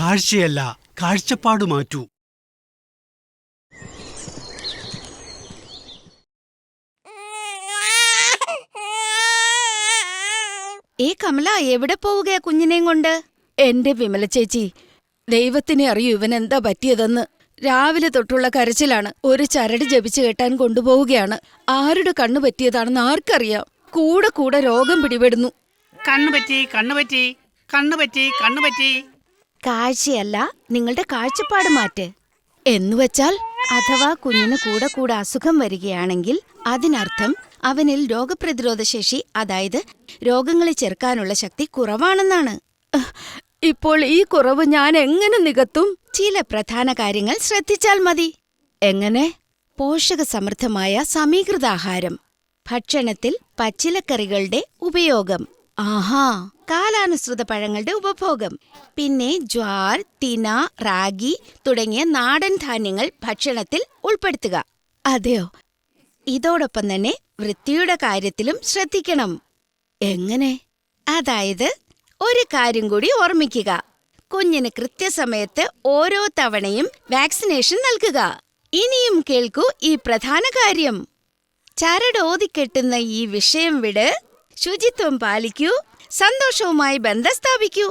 കാഴ്ചയല്ല, കാഴ്ചപ്പാട് മാറ്റൂ. കമല, എവിടെ പോവുകയാ കുഞ്ഞിനെയും കൊണ്ട്? എന്റെ വിമല ചേച്ചി, ദൈവത്തിനെ അറിയൂ ഇവനെന്താ പറ്റിയതെന്ന്. രാവിലെ തൊട്ടുള്ള കരച്ചിലാണ്. ഒരു ചരട് ജപിച്ചു കെട്ടാൻ കൊണ്ടുപോവുകയാണ്. ആരുടെ കണ്ണു പറ്റിയതാണെന്ന് ആർക്കറിയാം. കൂടെ കൂടെ രോഗം പിടിപെടുന്നു. കണ്ണുപറ്റി. കാഴ്ചയല്ല, നിങ്ങളുടെ കാഴ്ചപ്പാട് മാറ്റ്. എന്നുവെച്ചാൽ അഥവാ കുഞ്ഞിന് കൂടെ കൂടെ അസുഖം വരികയാണെങ്കിൽ അതിനർത്ഥം അവനിൽ രോഗപ്രതിരോധ ശേഷി, അതായത് രോഗങ്ങളെ ചെറുക്കാനുള്ള ശക്തി കുറവാണെന്നാണ്. ഇപ്പോൾ ഈ കുറവ് ഞാൻ എങ്ങനെ നികത്തും? ചില പ്രധാന കാര്യങ്ങൾ ശ്രദ്ധിച്ചാൽ മതി. എങ്ങനെ? പോഷകസമൃദ്ധമായ സമീകൃതാഹാരം, ഭക്ഷണത്തിൽ പച്ചിലക്കറികളുടെ ഉപയോഗം, കാലാനുസൃത പഴങ്ങളുടെ ഉപഭോഗം, പിന്നെ ജ്വാർ, തിന, റാഗി തുടങ്ങിയ നാടൻ ധാന്യങ്ങൾ ഭക്ഷണത്തിൽ ഉൾപ്പെടുത്തുക. അതെയോ? ഇതോടൊപ്പം തന്നെ വൃത്തിയുടെ കാര്യത്തിലും ശ്രദ്ധിക്കണം. എങ്ങനെ? അതായത് ഒരു കാര്യം കൂടി ഓർമ്മിക്കുക, കുഞ്ഞിന് കൃത്യസമയത്ത് ഓരോ തവണയും വാക്സിനേഷൻ നൽകുക. ഇനിയും കേൾക്കൂ ഈ പ്രധാന കാര്യം. ചരടോതിക്കെട്ടുന്ന ഈ വിഷയം വിട്, ശുചിത്വം പാലിക്കൂ, സന്തോഷവുമായി ബന്ധം സ്ഥാപിക്കൂ.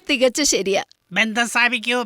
തികച്ചു ശരിയാ. ബന്ധം സ്ഥാപിക്കൂ.